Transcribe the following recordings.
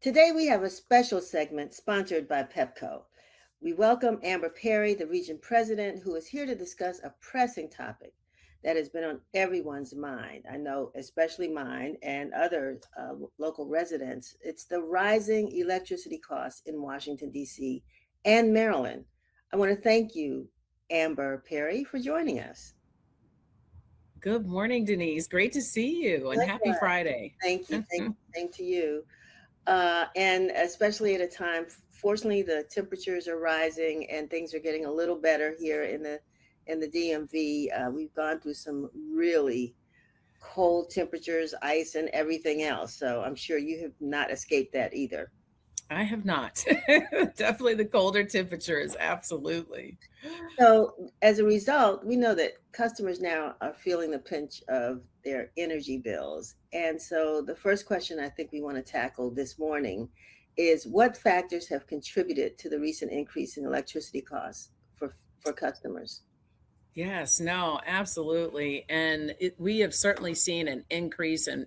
Today we have a special segment sponsored by Pepco. We welcome Amber Perry, the region president, who is here to discuss a pressing topic that has been on everyone's mind. I know, especially mine and other local residents. It's the rising electricity costs in Washington, D.C. and Maryland. I want to thank you, Amber Perry, for joining us. Good morning, Denise. Great to see you and happy Likewise. Friday. Thank you. Thank you. Same to you. And especially at a time, fortunately, the temperatures are rising and things are getting a little better here in the DMV. We've gone through some really cold temperatures, ice, and everything else. So I'm sure you have not escaped that either. I have not. Definitely the colder temperatures. Absolutely. So as a result, we know that customers now are feeling the pinch of their energy bills. And so the first question I think we want to tackle this morning is what factors have contributed to the recent increase in electricity costs for customers? Yes, no, absolutely. And we have certainly seen an increase in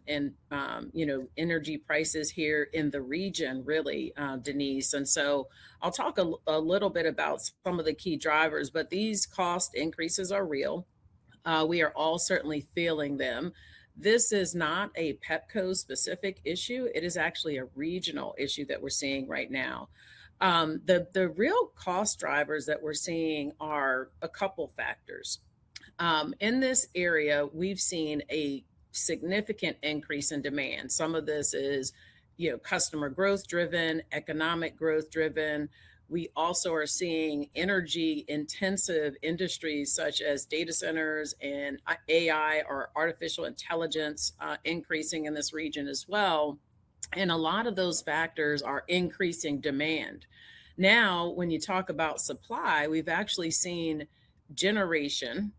energy prices here in the region, really, Denise. And so I'll talk a little bit about some of the key drivers, but these cost increases are real. We are all certainly feeling them. This is not a Pepco specific issue. It is actually a regional issue that we're seeing right now. The real cost drivers that we're seeing are a couple factors. In this area, we've seen a significant increase in demand. Some of this is, customer growth driven, economic growth driven. We also are seeing energy intensive industries such as data centers and AI or artificial intelligence increasing in this region as well. And a lot of those factors are increasing demand. Now, when you talk about supply, we've actually seen generation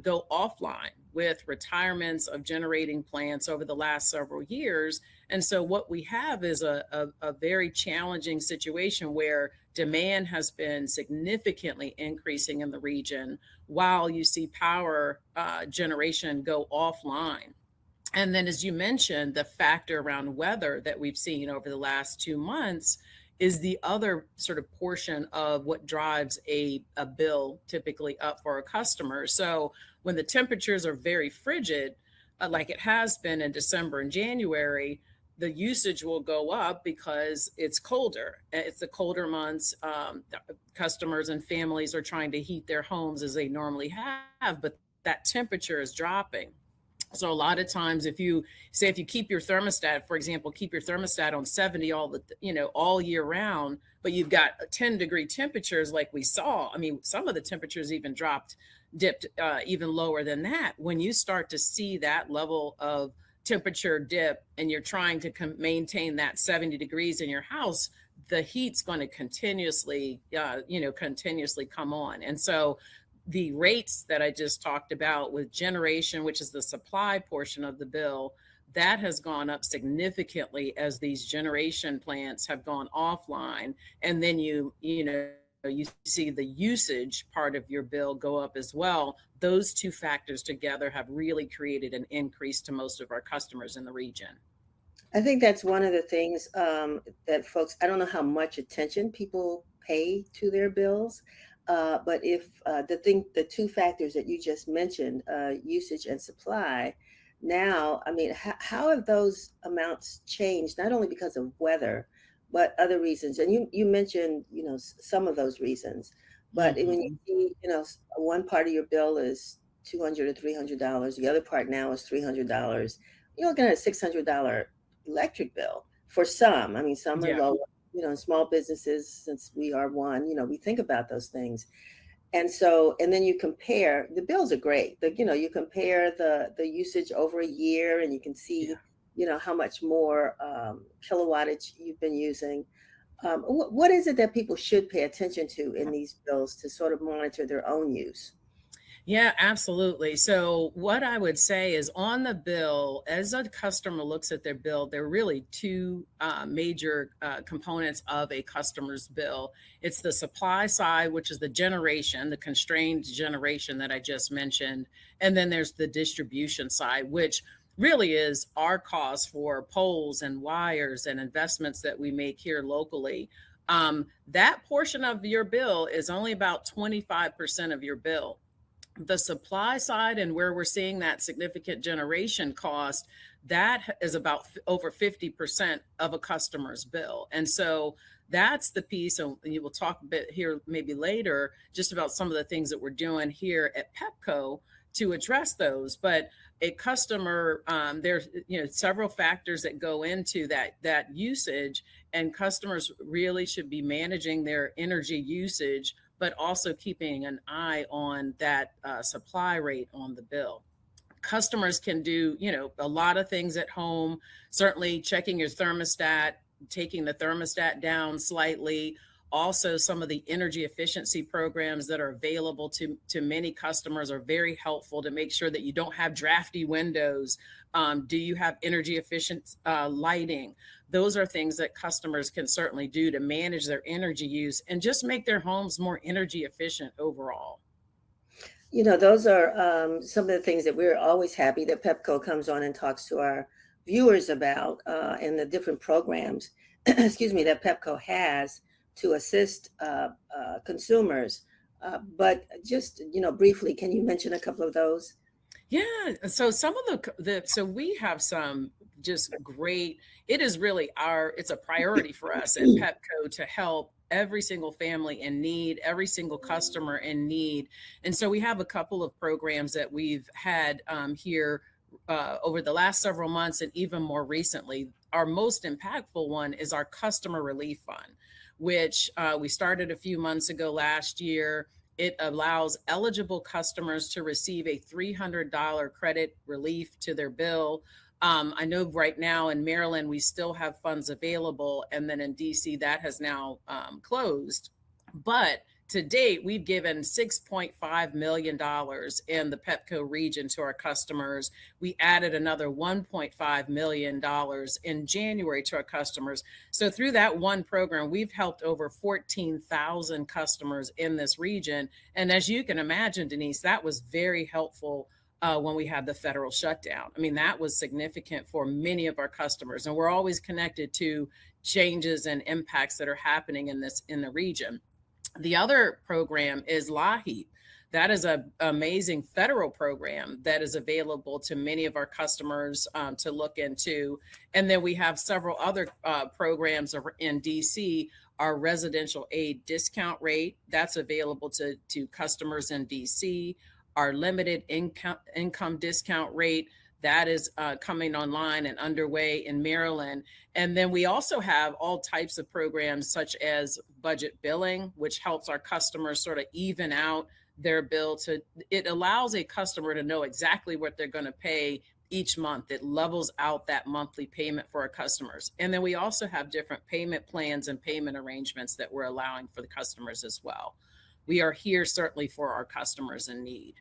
go offline with retirements of generating plants over the last several years. And so, what we have is a very challenging situation where demand has been significantly increasing in the region while you see power generation go offline. And then, as you mentioned, the factor around weather that we've seen over the last 2 months is the other sort of portion of what drives a bill typically up for a customer. So when the temperatures are very frigid, like it has been in December and January, the usage will go up because it's colder. It's the colder months. Customers and families are trying to heat their homes as they normally have, but that temperature is dropping. So a lot of times, if you keep your thermostat, for example, keep your thermostat on 70 all year round, but you've got 10-degree temperatures like we saw. I mean, some of the temperatures even dipped even lower than that. When you start to see that level of temperature dip and you're trying to maintain that 70 degrees in your house, the heat's going to continuously come on. And so the rates that I just talked about with generation, which is the supply portion of the bill, that has gone up significantly as these generation plants have gone offline. And then you see the usage part of your bill go up as well. Those two factors together have really created an increase to most of our customers in the region. I think that's one of the things that folks, I don't know how much attention people pay to their bills, but if the two factors that you just mentioned, usage and supply, now, I mean, how have those amounts changed, not only because of weather, but other reasons? And you mentioned, some of those reasons, but when you Mhm. see, one part of your bill is $200 or $300, the other part now is $300, you're looking at a $600 electric bill for some. I mean, some are Yeah. lower, small businesses, since we are one, we think about those things. And so, and then you compare, the bills are great. You compare the usage over a year and you can see, Yeah. how much more kilowattage you've been using. What is it that people should pay attention to in these bills to sort of monitor their own use? Yeah, absolutely. So, what I would say is on the bill, as a customer looks at their bill, there are really two major components of a customer's bill. It's the supply side, which is the generation, the constrained generation that I just mentioned. And then there's the distribution side, which really is our cost for poles and wires and investments that we make here locally. That portion of your bill is only about 25% of your bill. The supply side and where we're seeing that significant generation cost, that is about over 50% of a customer's bill. And so that's the piece, and you will talk a bit here maybe later just about some of the things that we're doing here at Pepco to address those. But a customer, there's several factors that go into that usage, and customers really should be managing their energy usage, but also keeping an eye on that supply rate on the bill. Customers can do, a lot of things at home, certainly checking your thermostat, taking the thermostat down slightly. Also, some of the energy efficiency programs that are available to many customers are very helpful to make sure that you don't have drafty windows. Do you have energy efficient lighting? Those are things that customers can certainly do to manage their energy use and just make their homes more energy efficient overall. Those are some of the things that we're always happy that Pepco comes on and talks to our viewers about, and the different programs, excuse me, that Pepco has to assist consumers. But just, briefly, can you mention a couple of those? Yeah. So some of so we have some just great, it is really it's a priority for us at Pepco to help every single family in need, every single customer in need. And so we have a couple of programs that we've had here over the last several months and even more recently. Our most impactful one is our Customer Relief Fund, which we started a few months ago last year. It allows eligible customers to receive a $300 credit relief to their bill. I know right now in Maryland, we still have funds available. And then in DC, that has now closed. But to date, we've given $6.5 million in the Pepco region to our customers. We added another $1.5 million in January to our customers. So through that one program, we've helped over 14,000 customers in this region. And as you can imagine, Denise, that was very helpful when we had the federal shutdown. I mean, that was significant for many of our customers. And we're always connected to changes and impacts that are happening in the region. The other program is LAHEAP. That is an amazing federal program that is available to many of our customers to look into. And then we have several other programs in DC. Our residential aid discount rate, that's available to customers in DC. Our limited income discount rate, that is coming online and underway in Maryland. And then we also have all types of programs such as budget billing, which helps our customers sort of even out their bill. It allows a customer to know exactly what they're going to pay each month. It levels out that monthly payment for our customers. And then we also have different payment plans and payment arrangements that we're allowing for the customers as well. We are here certainly for our customers in need.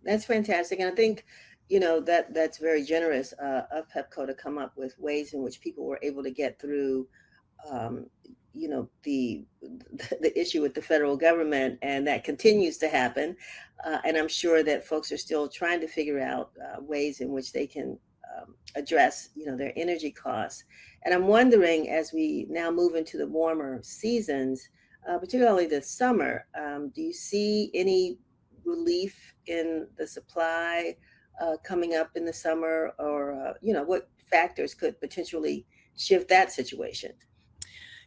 That's fantastic. And I think, that's very generous of Pepco to come up with ways in which people were able to get through, the issue with the federal government, and that continues to happen. And I'm sure that folks are still trying to figure out ways in which they can address, their energy costs. And I'm wondering, as we now move into the warmer seasons, particularly the summer, do you see any relief in the supply coming up in the summer, or what factors could potentially shift that situation?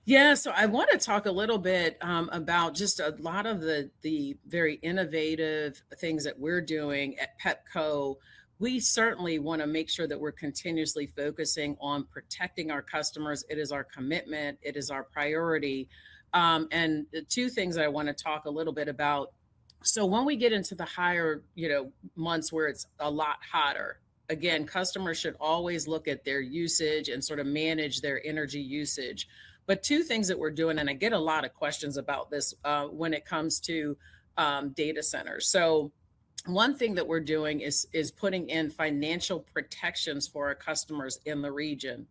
Yeah, so I want to talk a little bit about just a lot of the very innovative things that we're doing at Pepco. We certainly want to make sure that we're continuously focusing on protecting our customers. It is our commitment. It is our priority. And the two things I want to talk a little bit about. So when we get into the higher, months where it's a lot hotter, again, customers should always look at their usage and sort of manage their energy usage. But two things that we're doing, and I get a lot of questions about this when it comes to data centers. So one thing that we're doing is putting in financial protections for our customers in the region.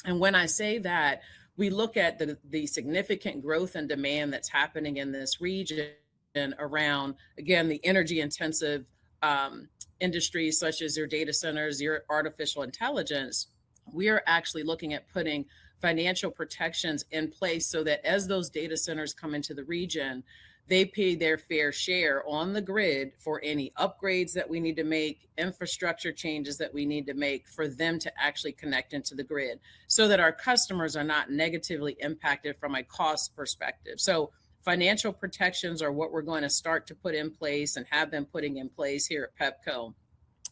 And when I say that, we look at the significant growth and demand that's happening in this region around, again, the energy intensive industries such as your data centers, your artificial intelligence, we are actually looking at putting financial protections in place so that as those data centers come into the region, they pay their fair share on the grid for any upgrades that we need to make, infrastructure changes that we need to make for them to actually connect into the grid so that our customers are not negatively impacted from a cost perspective. So financial protections are what we're going to start to put in place and have been putting in place here at Pepco.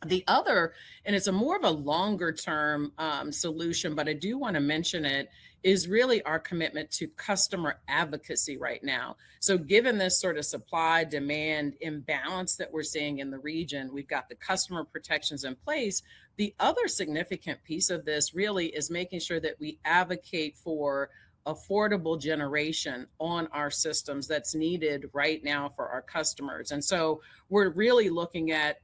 The other, and it's a more of a longer term solution, but I do want to mention it, is really our commitment to customer advocacy right now. So given this sort of supply demand imbalance that we're seeing in the region, we've got the customer protections in place. The other significant piece of this really is making sure that we advocate for affordable generation on our systems that's needed right now for our customers. And so we're really looking at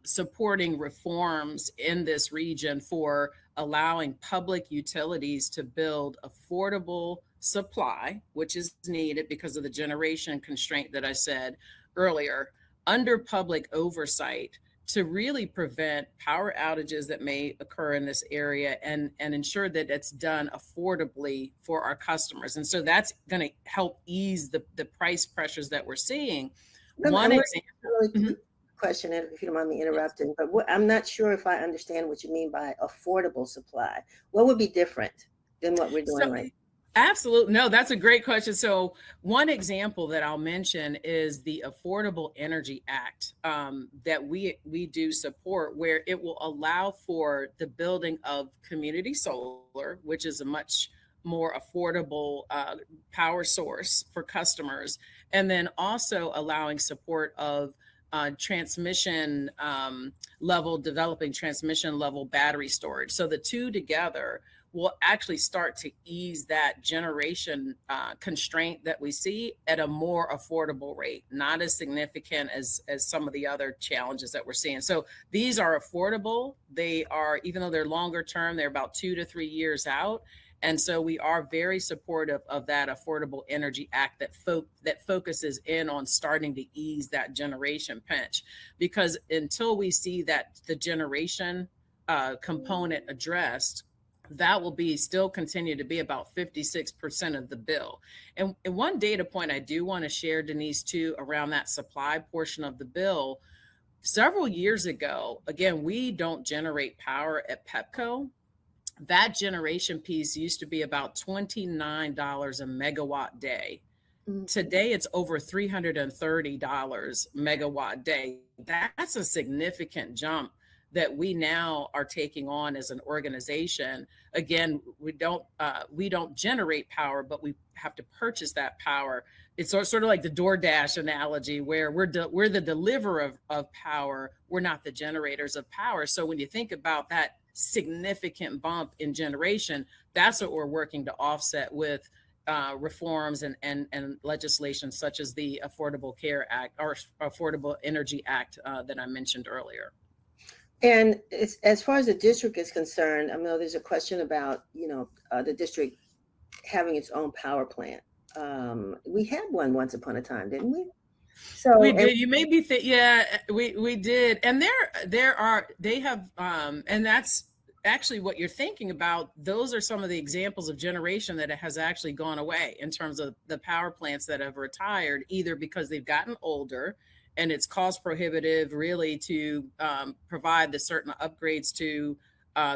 supporting reforms in this region for allowing public utilities to build affordable supply, which is needed because of the generation constraint that I said earlier, under public oversight to really prevent power outages that may occur in this area and ensure that it's done affordably for our customers. And so that's going to help ease the price pressures that we're seeing. One example. Question, if you don't mind me interrupting, but I'm not sure if I understand what you mean by affordable supply. What would be different than what we're doing right now? Absolutely. No, that's a great question. So one example that I'll mention is the Affordable Energy Act that we do support, where it will allow for the building of community solar, which is a much more affordable power source for customers, and then also allowing support of transmission level, developing transmission level battery storage. So the two together will actually start to ease that generation constraint that we see at a more affordable rate, not as significant as some of the other challenges that we're seeing. So these are affordable. They are, even though they're longer term, they're about 2 to 3 years out. And so we are very supportive of that Affordable Energy Act that focuses in on starting to ease that generation pinch, because until we see that the generation component addressed, that will be still continue to be about 56% of the bill. And one data point I do want to share, Denise, too, around that supply portion of the bill. Several years ago, again, we don't generate power at Pepco. That generation piece used to be about $29 a megawatt day. Mm-hmm. Today, it's over $330 megawatt day. That's a significant jump that we now are taking on as an organization. Again, we don't generate power, but we have to purchase that power. It's sort of like the DoorDash analogy, where we're the deliverer of power. We're not the generators of power. So when you think about that significant bump in generation, that's what we're working to offset with reforms and legislation such as the Affordable Care Act or Affordable Energy Act that I mentioned earlier. And as far as the district is concerned, I know there's a question about, the district having its own power plant. We had one once upon a time, didn't we? So we did. You made me think. Yeah, we did. And they have, and that's actually what you're thinking about. Those are some of the examples of generation that has actually gone away in terms of the power plants that have retired, either because they've gotten older and it's cost prohibitive really to provide the certain upgrades to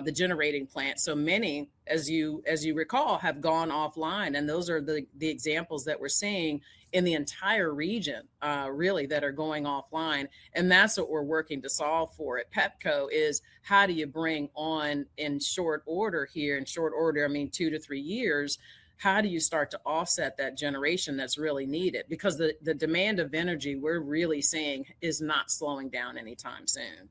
the generating plant. So many, as you recall, have gone offline. And those are the examples that we're seeing in the entire region, really, that are going offline. And that's what we're working to solve for at Pepco is how do you bring on in short order here, in short order, I mean, 2 to 3 years, how do you start to offset that generation that's really needed? Because the demand of energy we're really seeing is not slowing down anytime soon.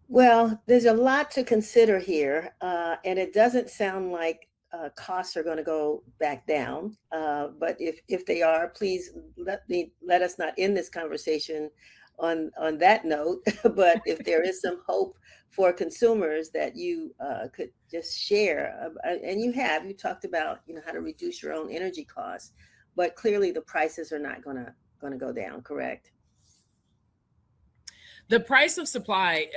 Well, there's a lot to consider here, and it doesn't sound like costs are going to go back down. But if they are, please let us not end this conversation on that note. But if there is some hope for consumers that you could just share, and you talked about how to reduce your own energy costs, but clearly the prices are not going to go down, correct? The price of supply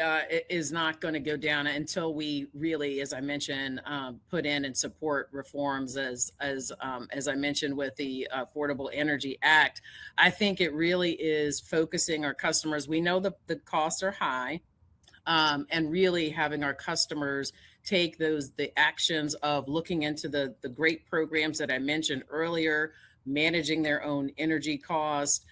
is not going to go down until we really, as I mentioned, put in and support reforms as I mentioned with the Affordable Energy Act. I think it really is focusing our customers. We know the costs are high, and really having our customers take the actions of looking into the great programs that I mentioned earlier, managing their own energy costs,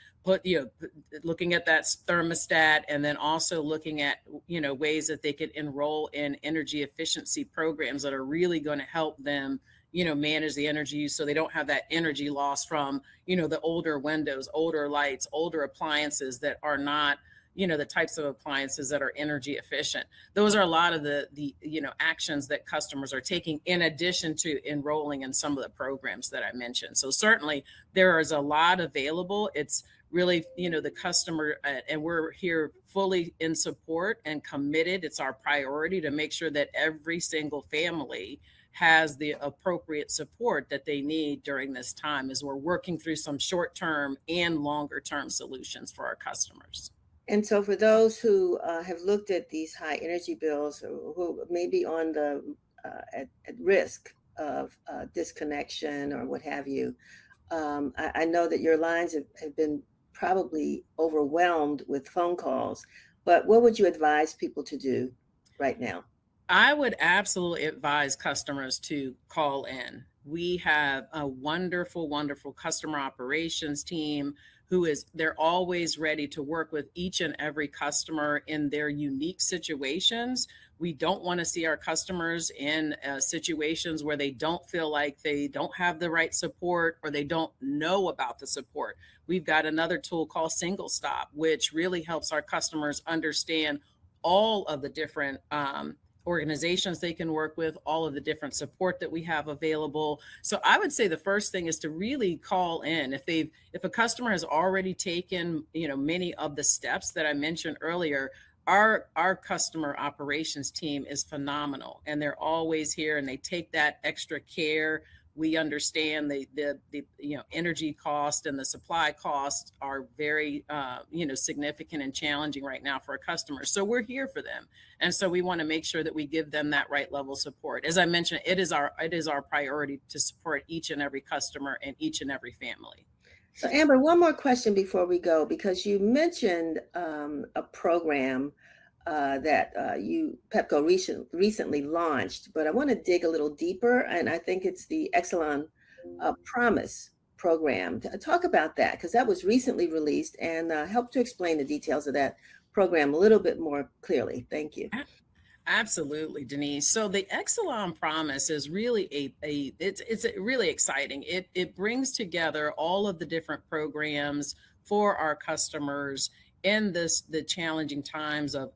looking at that thermostat, and then also looking at ways that they could enroll in energy efficiency programs that are really going to help them manage the energy use, so they don't have that energy loss from the older windows, older lights, older appliances that are not the types of appliances that are energy efficient. Those are a lot of the actions that customers are taking, in addition to enrolling in some of the programs that I mentioned. So certainly there is a lot available. It's really the customer, and we're here fully in support and committed. It's our priority to make sure that every single family has the appropriate support that they need during this time, as we're working through some short-term and longer-term solutions for our customers. And so for those who have looked at these high energy bills, or who may be on the at risk of disconnection or what have you, I know that your lines have been probably overwhelmed with phone calls, but what would you advise people to do right now? I would absolutely advise customers to call in. We have a wonderful, wonderful customer operations team they're always ready to work with each and every customer in their unique situations. We don't want to see our customers in situations where they don't feel like they don't have the right support, or they don't know about the support. We've got another tool called Single Stop, which really helps our customers understand all of the different organizations they can work with, all of the different support that we have available. So I would say the first thing is to really call in. If a customer has already taken, many of the steps that I mentioned earlier, our customer operations team is phenomenal, and they're always here, and they take that extra care. We understand the energy cost and the supply costs are very significant and challenging right now for our customers. So we're here for them, and so we want to make sure that we give them that right level of support. As I mentioned, it is our priority to support each and every customer and each and every family. So Amber, one more question before we go, because you mentioned a program that Pepco recently launched, but I want to dig a little deeper, and I think it's the Exelon Promise program. Talk about that, because that was recently released, and help to explain the details of that program a little bit more clearly. Thank you. Absolutely, Denise. So the Exelon Promise is really it's really exciting. It brings together all of the different programs for our customers in the challenging times of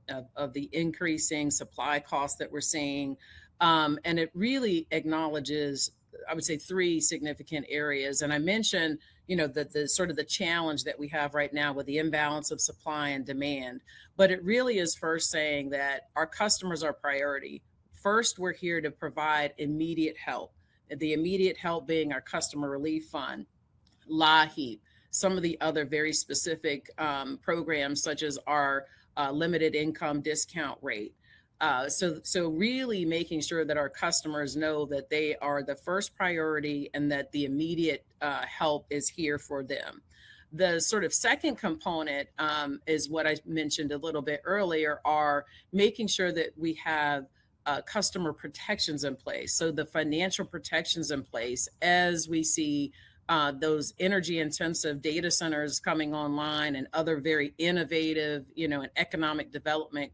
the increasing supply costs that we're seeing. And it really acknowledges, I would say, three significant areas. And I mentioned, the sort of the challenge that we have right now with the imbalance of supply and demand. But it really is first saying that our customers are priority. First, we're here to provide immediate help. The immediate help being our customer relief fund, LAHEAP, some of the other very specific programs, such as our limited income discount rate. So really making sure that our customers know that they are the first priority, and that the immediate help is here for them. The sort of second component is what I mentioned a little bit earlier, are making sure that we have customer protections in place. So the financial protections in place as we see those energy intensive data centers coming online, and other very innovative, and economic development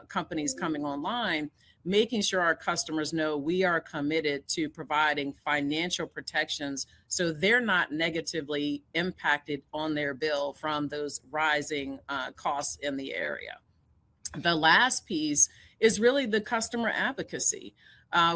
companies coming online, making sure our customers know we are committed to providing financial protections so they're not negatively impacted on their bill from those rising costs in the area. The last piece is really the customer advocacy.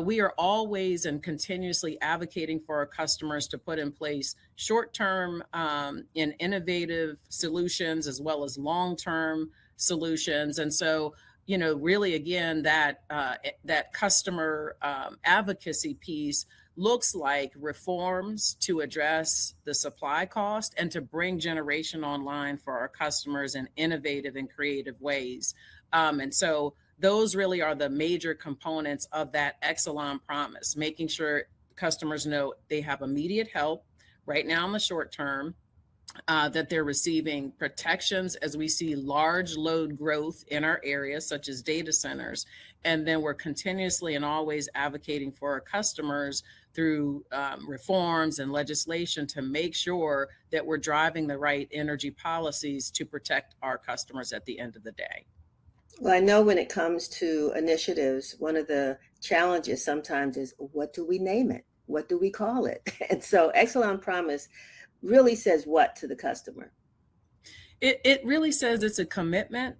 We are always and continuously advocating for our customers to put in place short-term and innovative solutions, as well as long-term solutions. And so, really, again, that customer advocacy piece looks like reforms to address the supply cost and to bring generation online for our customers in innovative and creative ways. And so those really are the major components of that Exelon promise, making sure customers know they have immediate help right now in the short term, that they're receiving protections as we see large load growth in our area, such as data centers. And then we're continuously and always advocating for our customers through reforms and legislation to make sure that we're driving the right energy policies to protect our customers at the end of the day. Well, I know when it comes to initiatives, one of the challenges sometimes is, what do we name it? What do we call it? And so Exelon Promise really says what to the customer? It really says it's a commitment.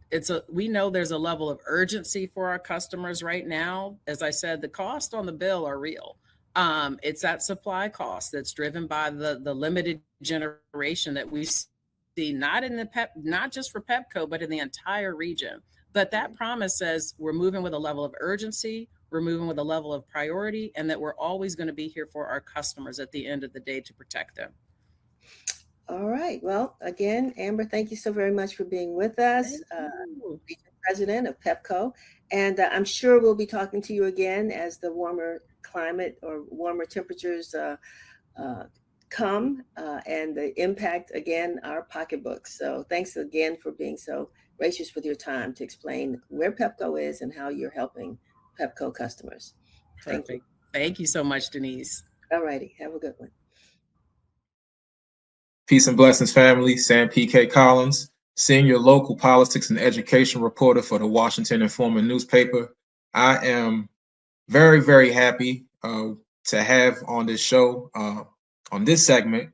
We know there's a level of urgency for our customers right now. As I said, the costs on the bill are real. It's that supply cost that's driven by the limited generation that we see, not just for Pepco, but in the entire region. But that promise says we're moving with a level of urgency, we're moving with a level of priority, and that we're always going to be here for our customers at the end of the day to protect them. All right. Well, again, Amber, thank you so very much for being with us, Region President of Pepco. And I'm sure we'll be talking to you again as the warmer climate or warmer temperatures come and the impact, again, our pocketbooks. So thanks again for being so gracious with your time to explain where Pepco is and how you're helping Pepco customers. Perfect. Thank you. Thank you so much, Denise. All righty. Have a good one. Peace and blessings, family. Sam P.K. Collins, senior local politics and education reporter for the Washington Informer newspaper. I am very, very happy to have on this show, on this segment,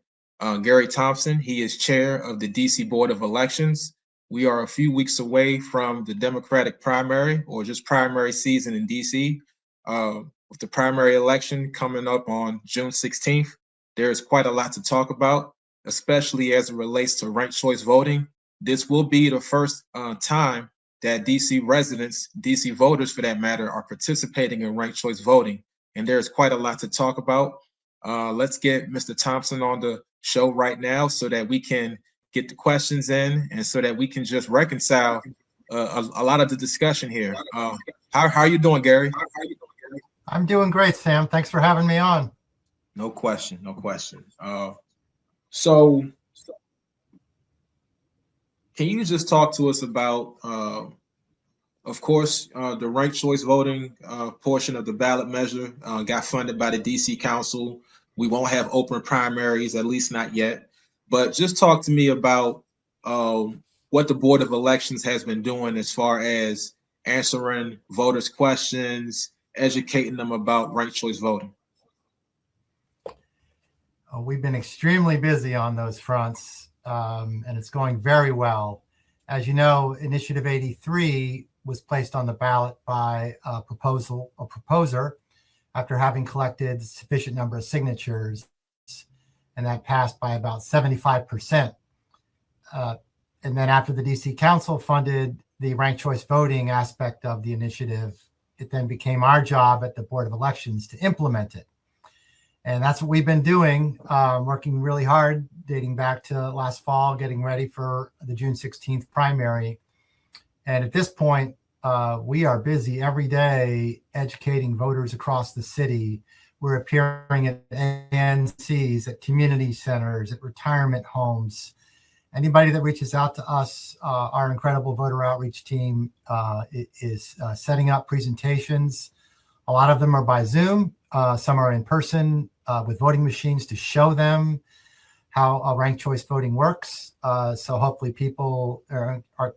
Gary Thompson. He is chair of the DC Board of Elections. We are a few weeks away from the Democratic primary, or just primary season in DC. With the primary election coming up on June 16th, there is quite a lot to talk about, especially as it relates to ranked choice voting. This will be the first time that DC residents, DC voters for that matter, are participating in ranked choice voting. And there's quite a lot to talk about. Let's get Mr. Thompson on the show right now so that we can get the questions in and so that we can just reconcile a lot of the discussion here. How are you doing, Gary? I'm doing great, Sam. Thanks for having me on. No question, no question. So can you just talk to us about, of course, the ranked choice voting portion of the ballot measure got funded by the DC Council. We won't have open primaries, at least not yet. But just talk to me about what the Board of Elections has been doing as far as answering voters' questions, educating them about ranked choice voting. We've been extremely busy on those fronts, and it's going very well. As you know, Initiative 83 was placed on the ballot by a proposer after having collected a sufficient number of signatures, and that passed by about 75%. And then after the DC Council funded the ranked choice voting aspect of the initiative, it then became our job at the Board of Elections to implement it. And that's what we've been doing, working really hard, dating back to last fall, getting ready for the June 16th primary. And at this point, we are busy every day educating voters across the city. We're appearing at ANCs, at community centers, at retirement homes. Anybody that reaches out to us, our incredible voter outreach team is setting up presentations. A lot of them are by Zoom. Some are in person with voting machines to show them how ranked choice voting works. So hopefully people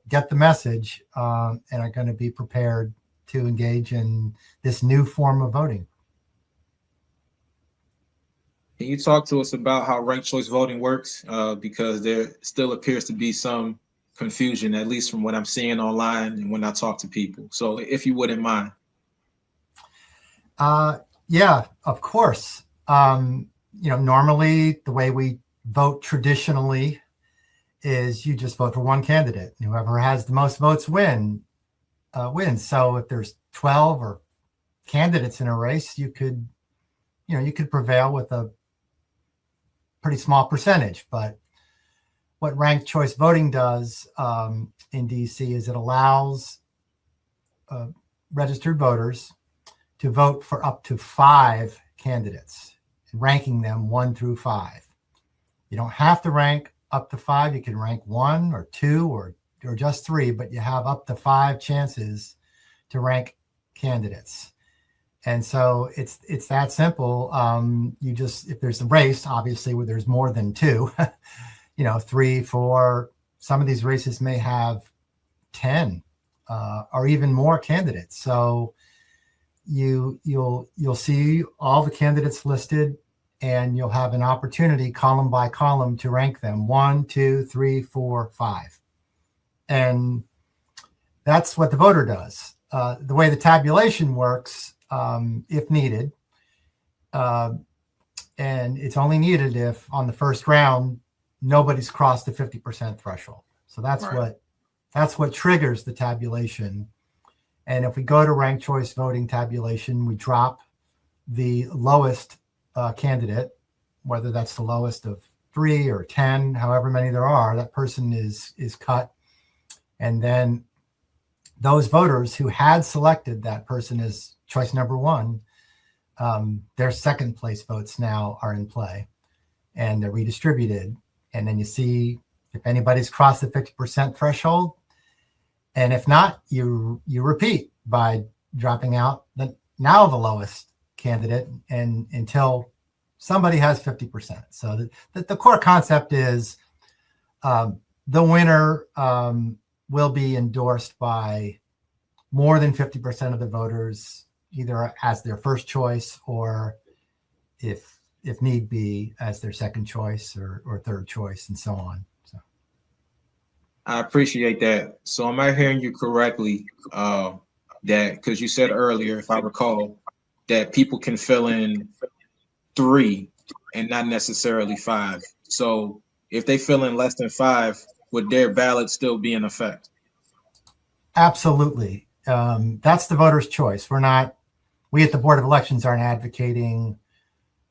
get the message and are going to be prepared to engage in this new form of voting. Can you talk to us about how ranked choice voting works? Because there still appears to be some confusion, at least from what I'm seeing online and when I talk to people. So if you wouldn't mind. Yeah, of course. Normally the way we vote traditionally is you just vote for one candidate. Whoever has the most votes wins. So if there's 12 or candidates in a race, you could you could prevail with a pretty small percentage. But what ranked choice voting does in DC is it allows registered voters to vote for up to 5 candidates, ranking them 1 through 5. You don't have to rank up to 5. You can rank 1 or 2 or just 3, but you have up to 5 chances to rank candidates. And so it's that simple. You just, if there's a race, obviously where there's more than 2, 3, 4, some of these races may have 10 or even more candidates. So you'll see all the candidates listed, and you'll have an opportunity column by column to rank them 1, 2, 3, 4, 5. And that's what the voter does. The way the tabulation works, if needed, and it's only needed if on the first round nobody's crossed the 50% threshold. So that's right. That's what triggers the tabulation. And if we go to ranked choice voting tabulation, we drop the lowest candidate, whether that's the lowest of 3 or 10, however many there are. That person is cut, and then those voters who had selected that person as choice number 1, their second place votes now are in play, and they're redistributed. And then you see if anybody's crossed the 50% threshold, and if not, you repeat by dropping out the lowest candidate and until somebody has 50%. So the core concept is the winner will be endorsed by more than 50% of the voters, either as their first choice or if need be as their second choice or third choice, and so on. So I appreciate that. So am I hearing you correctly that, because you said earlier, if I recall, that people can fill in 3 and not necessarily 5. So if they fill in less than 5, would their ballot still be in effect? Absolutely. That's the voter's choice. We at the Board of Elections aren't advocating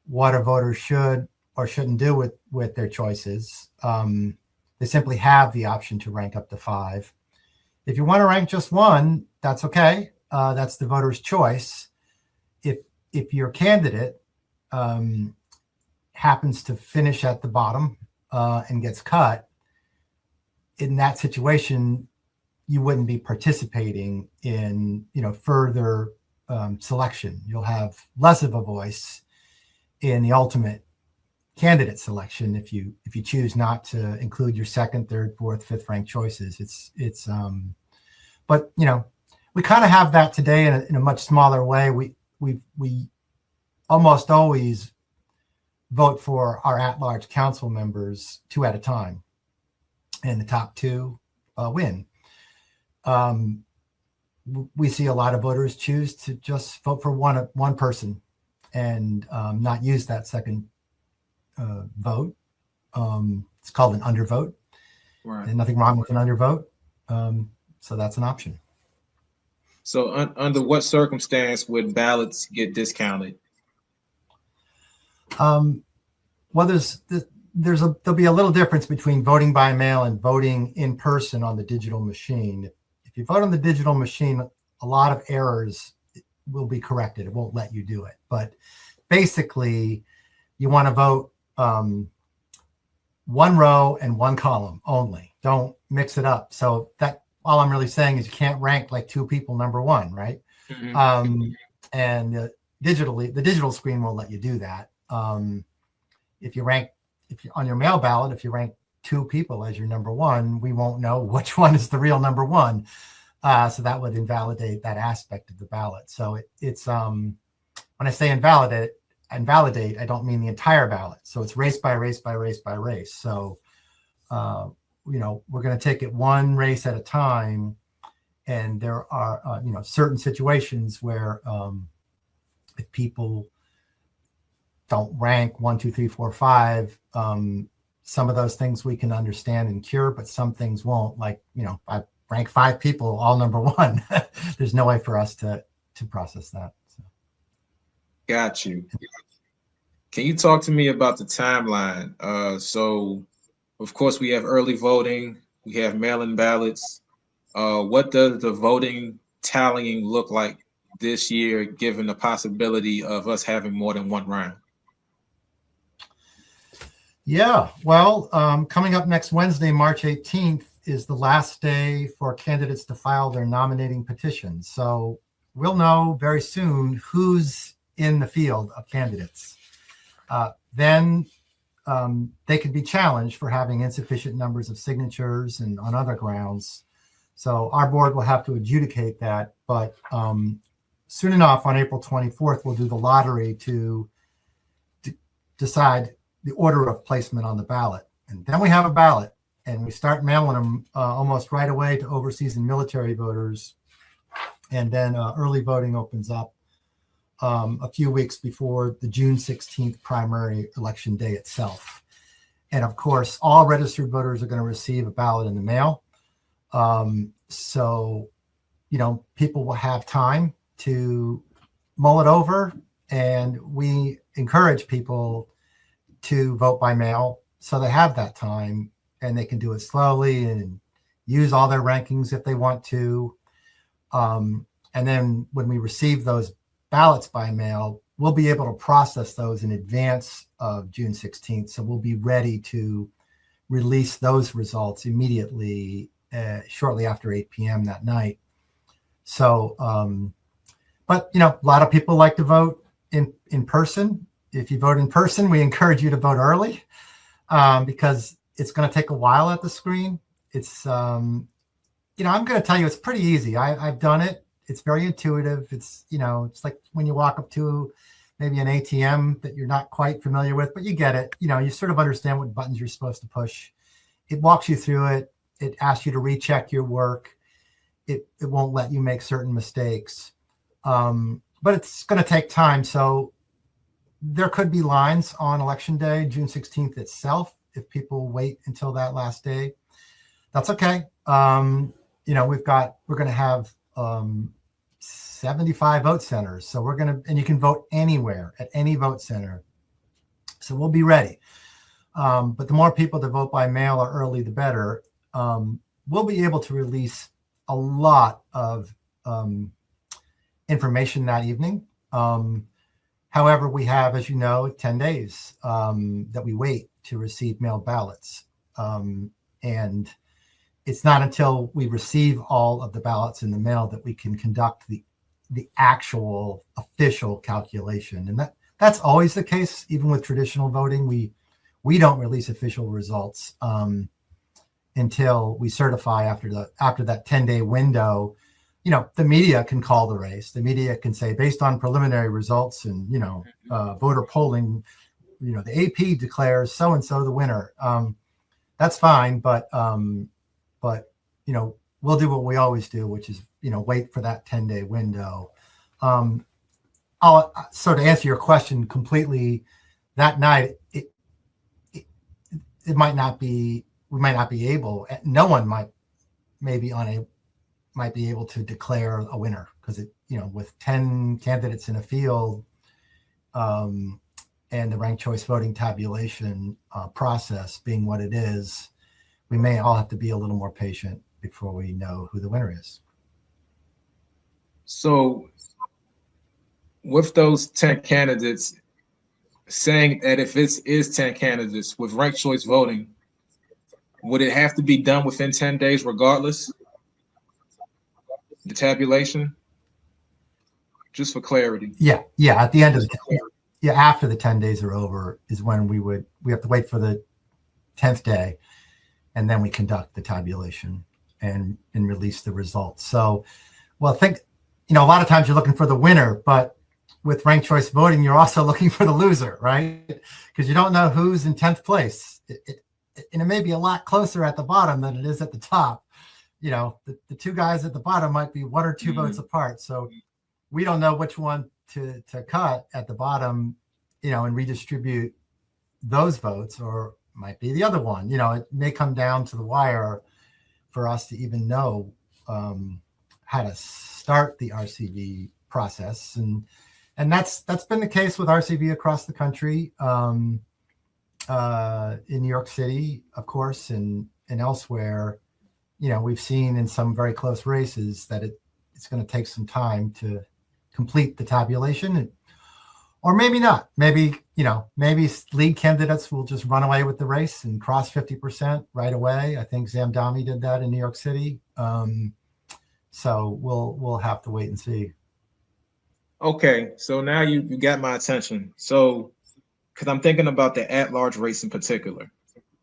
what a voter should or shouldn't do with their choices. They simply have the option to rank up to 5. If you want to rank just 1, that's okay. That's the voter's choice. If your candidate happens to finish at the bottom and gets cut, in that situation, you wouldn't be participating in further selection. You'll have less of a voice in the ultimate candidate selection if you choose not to include your second, third, fourth, fifth ranked choices. But we kind of have that today in a much smaller way. We almost always vote for our at-large council members 2 at a time, and the top 2 win. We see a lot of voters choose to just vote for one person and not use that second vote. It's called an undervote. Right. And nothing wrong with an undervote. So that's an option. So under what circumstance would ballots get discounted? Well, there'll be a little difference between voting by mail and voting in person on the digital machine. If you vote on the digital machine, a lot of errors will be corrected. It won't let you do it. But basically, you want to vote 1 row and 1 column only. Don't mix it up. So that all I'm really saying is you can't rank like 2 people number 1, right? Mm-hmm. And digitally, the digital screen won't let you do that. If you're on your mail ballot, if you rank 2 people as your number 1, we won't know which one is the real number 1. So that would invalidate that aspect of the ballot. So it's when I say invalidate, I don't mean the entire ballot. So it's race by race by race by race. So we're going to take it 1 race at a time, and there are certain situations where if people don't rank 1, 2, 3, 4, 5, some of those things we can understand and cure, but some things won't. Like I rank 5 people all number 1. There's no way for us to process that. So. Got you. Can you talk to me about the timeline? So, of course, we have early voting, we have mail-in ballots. What does the voting tallying look like this year, given the possibility of us having more than one round? Yeah, well, coming up next Wednesday, March 18th, is the last day for candidates to file their nominating petitions. So we'll know very soon who's in the field of candidates. Then they could be challenged for having insufficient numbers of signatures and on other grounds. So our board will have to adjudicate that. But soon enough, on April 24th, we'll do the lottery to decide the order of placement on the ballot. And then we have a ballot, and we start mailing them almost right away to overseas and military voters. And then early voting opens up a few weeks before the June 16th primary election day itself. And of course, all registered voters are going to receive a ballot in the mail. So, people will have time to mull it over, and we encourage people to vote by mail so they have that time and they can do it slowly and use all their rankings if they want to. And then when we receive those ballots by mail, we'll be able to process those in advance of June 16th. So we'll be ready to release those results immediately, shortly after 8 p.m. that night. So, but, a lot of people like to vote in person. If you vote in person, we encourage you to vote early because it's going to take a while at the screen. It's, I'm going to tell you, it's pretty easy. I've done it. It's very intuitive. It's, it's like when you walk up to maybe an ATM that you're not quite familiar with, but you get it. You sort of understand what buttons you're supposed to push. It walks you through it. It asks you to recheck your work. It won't let you make certain mistakes. But it's going to take time. So there could be lines on election day, June 16th itself, if people wait until that last day. That's okay. We're going to have 75 vote centers. So and you can vote anywhere at any vote center. So we'll be ready. But the more people that vote by mail or early, the better. We'll be able to release a lot of information that evening. However, we have, as you know, 10 days that we wait to receive mail ballots. And it's not until we receive all of the ballots in the mail that we can conduct the actual official calculation. And that's always the case, even with traditional voting. We don't release official results until we certify after that 10-day window. The media can call the race. The media can say, based on preliminary results and, voter polling, the AP declares so-and-so the winner. That's fine. But we'll do what we always do, which is, wait for that 10-day window. So to answer your question completely, that night, it might not be, we might not be able, no one might be able to declare a winner because with 10 candidates in a field and the ranked choice voting tabulation process being what it is, we may all have to be a little more patient before we know who the winner is. So with those 10 candidates, saying that if it is 10 candidates with ranked choice voting, would it have to be done within 10 days regardless? The tabulation? Just for clarity. Yeah. At the end of after the 10 days are over is when we have to wait for the 10th day, and then we conduct the tabulation and release the results. So, well, I think, a lot of times you're looking for the winner, but with ranked choice voting, you're also looking for the loser, right? Because you don't know who's in 10th place. And it may be a lot closer at the bottom than it is at the top. The two guys at the bottom might be 1 or 2 votes apart. So we don't know which one to cut at the bottom, and redistribute those votes, or might be the other one. It may come down to the wire for us to even know how to start the RCV process. And And that's been the case with RCV across the country, in New York City, of course, and elsewhere. We've seen in some very close races that it's going to take some time to complete the tabulation, or maybe not. Maybe lead candidates will just run away with the race and cross 50% right away. I think Zamdami did that in New York City. So we'll have to wait and see. Okay, so now you got my attention. So, because I'm thinking about the at-large race in particular.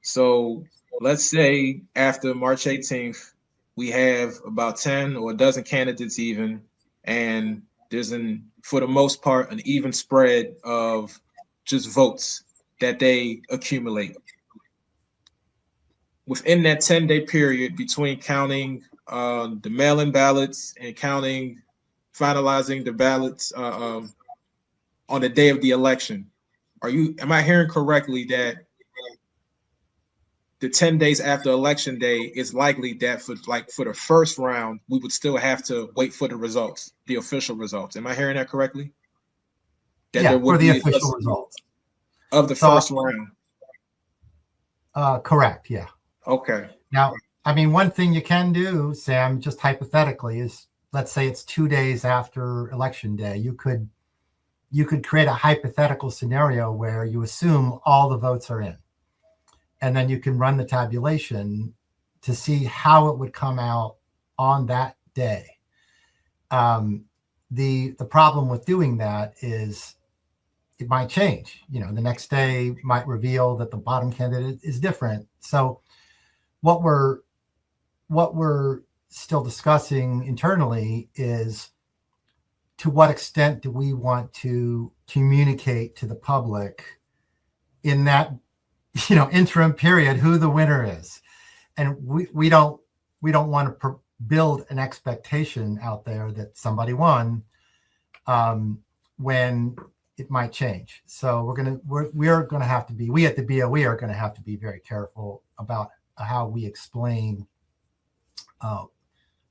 So let's say after March 18th, we have about 10 or a dozen candidates even, and there's for the most part, an even spread of just votes that they accumulate. Within that 10-day period between counting the mail-in ballots and finalizing the ballots on the day of the election, am I hearing correctly that the 10 days after election day is likely that for the first round, we would still have to wait for the results, the official results? Am I hearing that correctly? That yeah, for the official results of the first round. Correct. Yeah. Okay. Now, I mean, one thing you can do, Sam, just hypothetically, is let's say it's 2 days after election day. You could create a hypothetical scenario where you assume all the votes are in, and then you can run the tabulation to see how it would come out on that day. The problem with doing that is it might change. The next day might reveal that the bottom candidate is different. So what we're still discussing internally is, to what extent do we want to communicate to the public in that interim period who the winner is? And we don't want to build an expectation out there that somebody won when it might change. So we are going to have to be, we at the BOE are going to have to be very careful about how we explain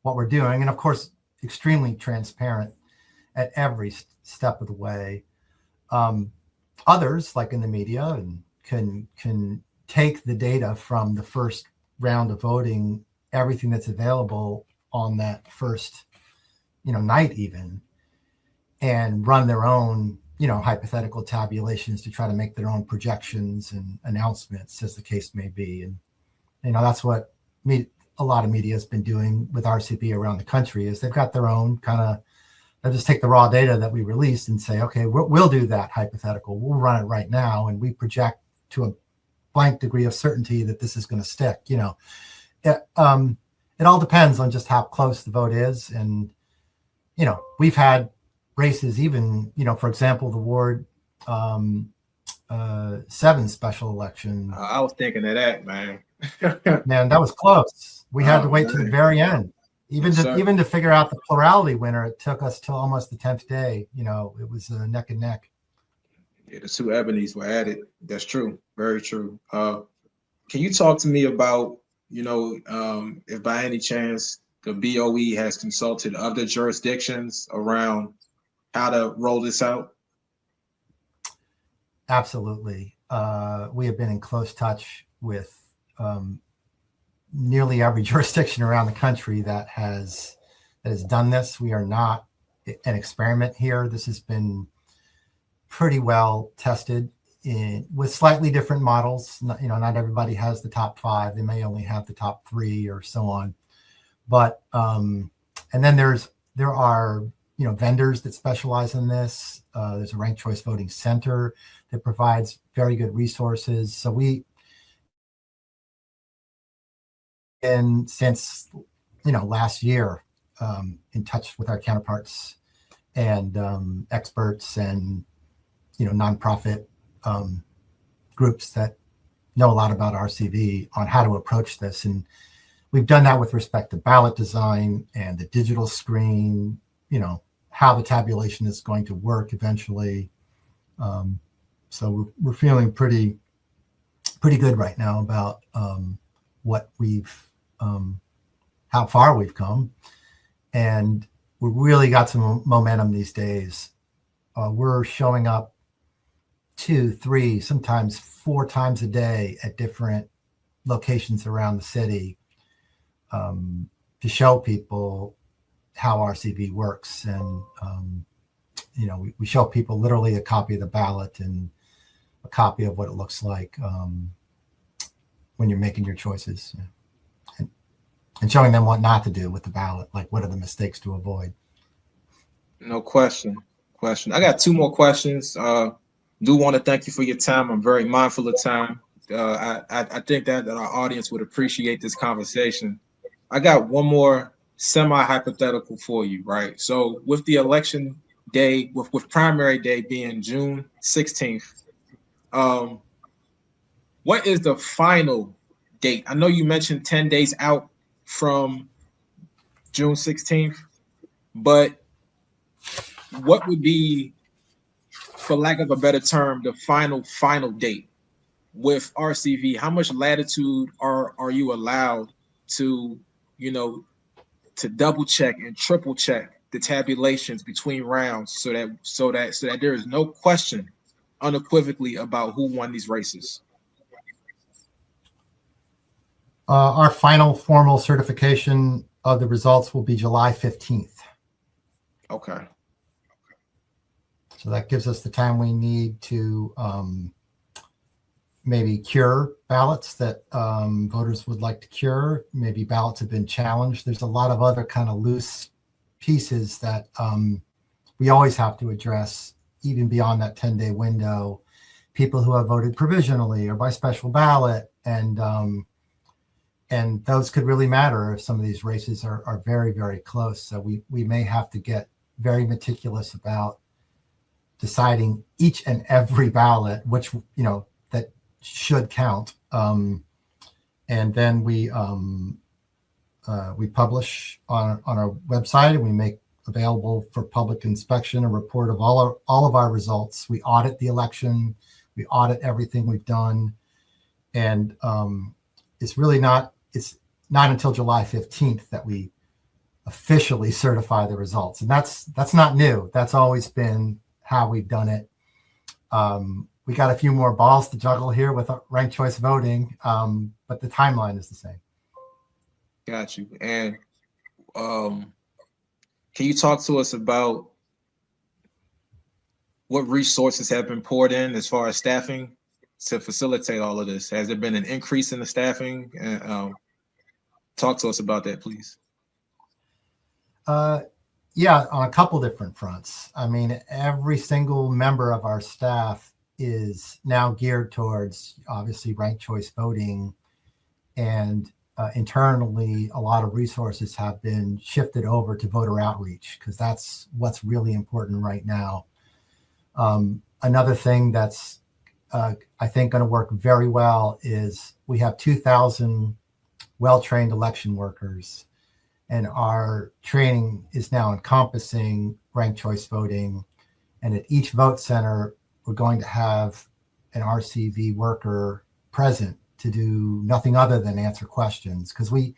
what we're doing, and of course extremely transparent at every step of the way. Others, like in the media, and can take the data from the first round of voting, everything that's available on that first night even, and run their own hypothetical tabulations to try to make their own projections and announcements, as the case may be. And that's what a lot of media has been doing with RCV around the country, is they've got their own they'll just take the raw data that we released and say, okay, we'll do that hypothetical. We'll run it right now, and we project to a blank degree of certainty that this is going to stick. It all depends on just how close the vote is. And, we've had races even, for example, the Ward 7 special election. I was thinking of that, man. Man, that was close. We had to wait to the very end. Even to figure out the plurality winner, it took us till almost the 10th day. It was neck and neck. Yeah, the two ebonies were added. That's true. Very true. Can you talk to me about, if by any chance the BOE has consulted other jurisdictions around how to roll this out? Absolutely. We have been in close touch with nearly every jurisdiction around the country that has done this. We are not an experiment here. This has been pretty well tested with slightly different models. Not everybody has the top 5. They may only have the top 3 or so on. But and then there are vendors that specialize in this. There's a ranked choice voting center that provides very good resources. So since last year, in touch with our counterparts and experts and nonprofit groups that know a lot about RCV on how to approach this. And we've done that with respect to ballot design and the digital screen, how the tabulation is going to work eventually. So we're feeling pretty good right now about what how far we've come. And we really got some momentum these days we're showing up 2, 3, sometimes 4 times a day at different locations around the city to show people how RCV works. And, we show people literally a copy of the ballot and a copy of what it looks like when you're making your choices, and showing them what not to do with the ballot, like what are the mistakes to avoid. No question. I got 2 more questions. Do want to thank you for your time. I'm very mindful of time. I think that our audience would appreciate this conversation. I got one more semi-hypothetical for you, right? So with the election day, with primary day being June 16th, what is the final date? I know you mentioned 10 days out from June 16th, but what would be, for lack of a better term, the final date with RCV? How much latitude are you allowed to, to double check and triple check the tabulations between rounds so that there is no question unequivocally about who won these races? Our final formal certification of the results will be July 15th. Okay. So that gives us the time we need to maybe cure ballots that voters would like to cure. Maybe ballots have been challenged. There's a lot of other kind of loose pieces that we always have to address, even beyond that 10-day window. People who have voted provisionally or by special ballot, and those could really matter if some of these races are very, very close. So we may have to get very meticulous about deciding each and every ballot, which, that should count. And then we publish on our website, and we make available for public inspection a report of all of our results. We audit the election. We audit everything we've done. And it's not until July 15th that we officially certify the results. And that's not new. That's always been how we've done it. We got a few more balls to juggle here with ranked choice voting, but the timeline is the same. Got you. And can you talk to us about what resources have been poured in as far as staffing to facilitate all of this? Has there been an increase in the staffing? Talk to us about that, please. Yeah, on a couple different fronts. I mean, every single member of our staff is now geared towards, obviously, ranked choice voting. And internally, a lot of resources have been shifted over to voter outreach, because that's what's really important right now. Another thing that's, I think, going to work very well is we have 2,000 well-trained election workers. And our training is now encompassing ranked choice voting. And at each vote center, we're going to have an RCV worker present to do nothing other than answer questions. Because we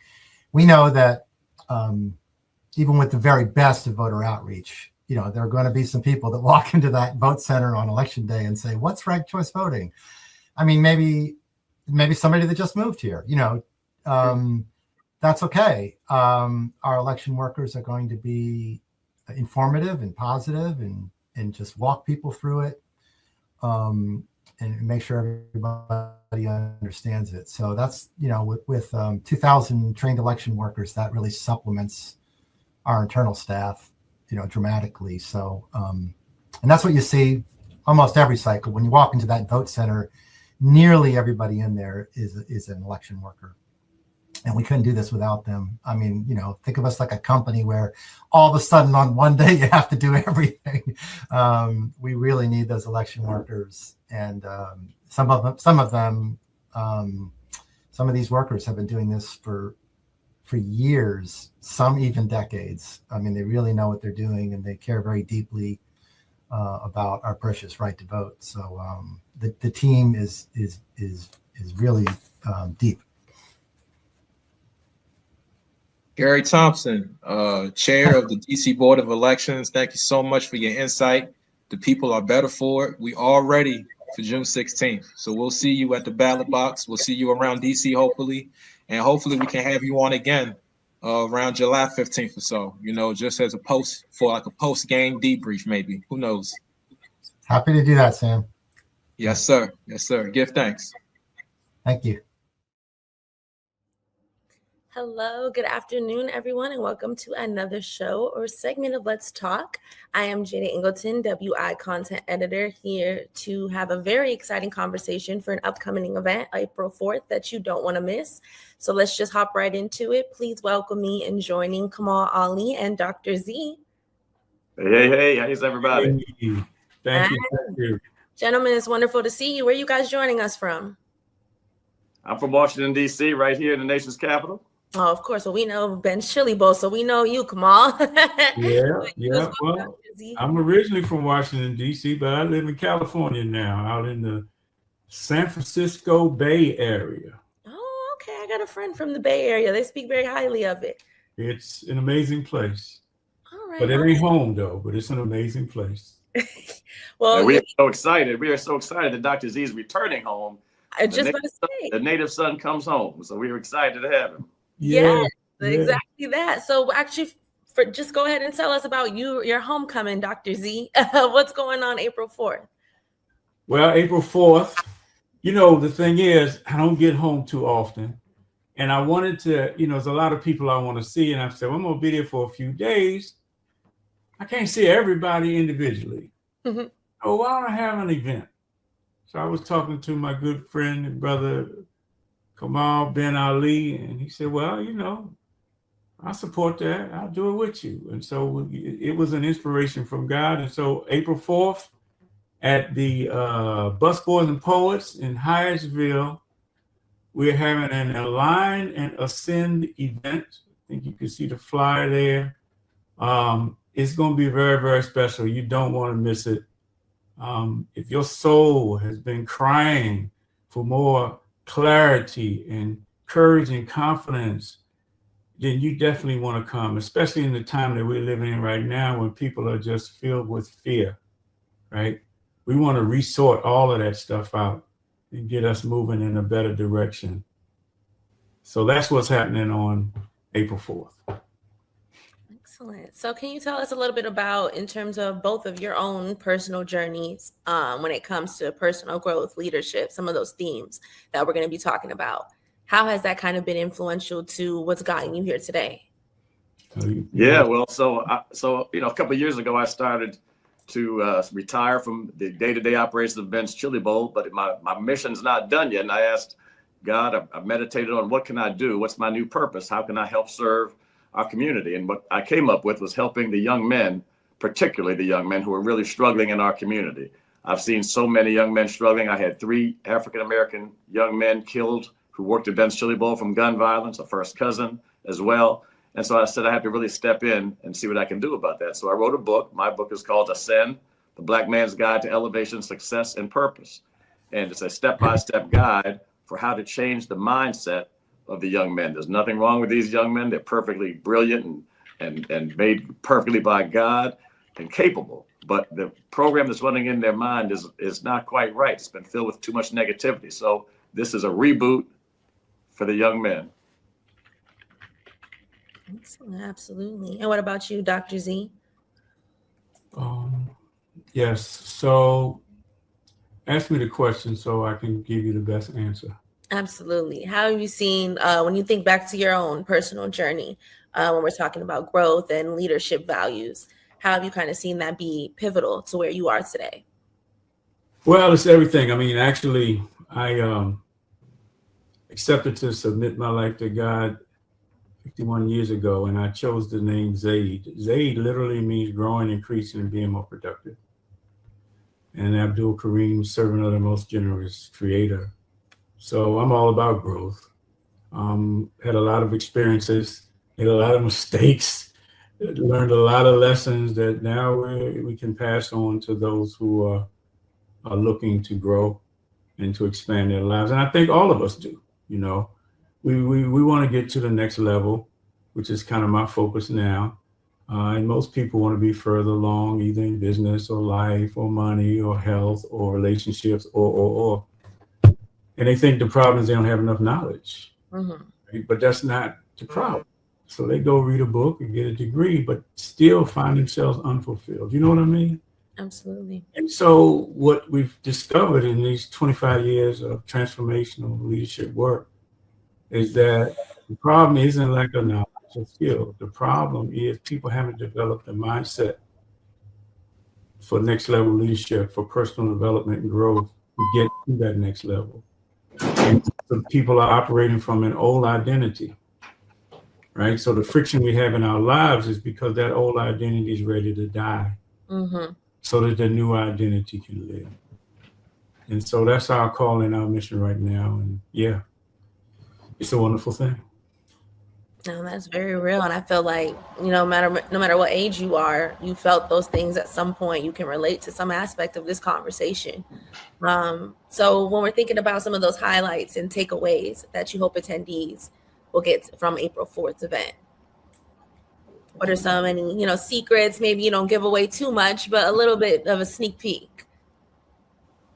know that even with the very best of voter outreach, there are going to be some people that walk into that vote center on election day and say, "What's ranked choice voting?" I mean, maybe somebody that just moved here, that's okay. Our election workers are going to be informative and positive and just walk people through it and make sure everybody understands it. So that's, with 2,000 trained election workers, that really supplements our internal staff, dramatically. So, and that's what you see almost every cycle. When you walk into that vote center, nearly everybody in there is an election worker. And we couldn't do this without them. I mean, think of us like a company where all of a sudden on one day you have to do everything. We really need those election workers. And some of these workers have been doing this for years, some even decades. I mean, they really know what they're doing, and they care very deeply about our precious right to vote. So the team is really deep. Gary Thompson, chair of the DC Board of Elections, thank you so much for your insight. The people are better for it. We all ready for June 16th. So we'll see you at the ballot box. We'll see you around DC, hopefully. And hopefully we can have you on again around July 15th or so, just as a post-game debrief, maybe. Who knows? Happy to do that, Sam. Yes, sir. Yes, sir. Give thanks. Thank you. Hello, good afternoon, everyone, and welcome to another show or segment of Let's Talk. I am Jada Ingleton, WI Content Editor, here to have a very exciting conversation for an upcoming event, April 4th, that you don't want to miss. So let's just hop right into it. Please welcome me in joining Kamal Ali and Dr. Z. Hey, how's everybody? Thank you. Gentlemen, it's wonderful to see you. Where are you guys joining us from? I'm from Washington, D.C., right here in the nation's capital. Oh, of course. Well, we know Ben's Chili Bowl, so we know you, Kamal. Yeah. Well, I'm originally from Washington, D.C., but I live in California now, out in the San Francisco Bay Area. Oh, okay. I got a friend from the Bay Area. They speak very highly of it. It's an amazing place. All right. But it ain't home, though, but it's an amazing place. Well, we are so excited. We are so excited that Dr. Z is returning home. I just want to say. The native son comes home, so we're excited to have him. Yes, exactly that. So actually, just go ahead and tell us about your homecoming, Dr. Z. What's going on April 4th? Well, April 4th, the thing is, I don't get home too often. And I wanted to, there's a lot of people I want to see. And I said, well, I'm going to be there for a few days. I can't see everybody individually. Mm-hmm. So why don't I have an event? So I was talking to my good friend and brother, Kamal Ben Ali, and he said, well, I support that. I'll do it with you. And so it was an inspiration from God. And so April 4th at the Busboys and Poets in Hyattsville, we're having an Align and Ascend event. I think you can see the flyer there. It's going to be very, very special. You don't want to miss it. If your soul has been crying for more clarity and courage and confidence, then you definitely want to come, especially in the time that we're living in right now when people are just filled with fear, right? We want to resort all of that stuff out and get us moving in a better direction. So that's what's happening on April 4th. Excellent. So can you tell us a little bit about, in terms of both of your own personal journeys, when it comes to personal growth, leadership, some of those themes that we're going to be talking about? How has that kind of been influential to what's gotten you here today? Yeah, well, so a couple of years ago, I started to retire from the day-to-day operations of Ben's Chili Bowl, but my mission's not done yet. And I asked God, I meditated on what can I do? What's my new purpose? How can I help serve our community? And what I came up with was helping the young men, particularly the young men who are really struggling in our community. I've seen so many young men struggling. I had 3 African-American young men killed who worked at Ben's Chili Bowl from gun violence, a first cousin as well. And so I said, I have to really step in and see what I can do about that. So I wrote a book. My book is called Ascend, The Black Man's Guide to Elevation, Success, and Purpose. And it's a step-by-step guide for how to change the mindset of the young men. There's nothing wrong with these young men. They're perfectly brilliant and made perfectly by God and capable. But the program that's running in their mind is not quite right. It's been filled with too much negativity. So this is a reboot for the young men. Excellent. Absolutely. And what about you, Dr. Z? Yes. So ask me the question so I can give you the best answer. Absolutely. How have you seen, when you think back to your own personal journey, when we're talking about growth and leadership values, how have you kind of seen that be pivotal to where you are today? Well, it's everything. I mean, actually, I accepted to submit my life to God 51 years ago, and I chose the name Zayd. Zayd literally means growing, increasing, and being more productive. And Abdul-Karim, servant of the most generous creator. So I'm all about growth. Had a lot of experiences, made a lot of mistakes, learned a lot of lessons that now we can pass on to those who are looking to grow and to expand their lives. And I think all of us do, we want to get to the next level, which is kind of my focus now. And most people want to be further along, either in business or life or money or health or relationships or. And they think the problem is they don't have enough knowledge. Mm-hmm. Right? But that's not the problem. So they go read a book and get a degree, but still find themselves unfulfilled. You know what I mean? Absolutely. And so what we've discovered in these 25 years of transformational leadership work is that the problem isn't lack of knowledge or skill. The problem is people haven't developed a mindset for next level leadership, for personal development and growth to get to that next level. And so people are operating from an old identity, right? So the friction we have in our lives is because that old identity is ready to die, so that the new identity can live. And so that's our call and our mission right now. And yeah, it's a wonderful thing. No, that's very real. And I feel like, no matter what age you are, you felt those things at some point. You can relate to some aspect of this conversation. So when we're thinking about some of those highlights and takeaways that you hope attendees will get from April 4th event, what are some any secrets? Maybe you don't give away too much, but a little bit of a sneak peek.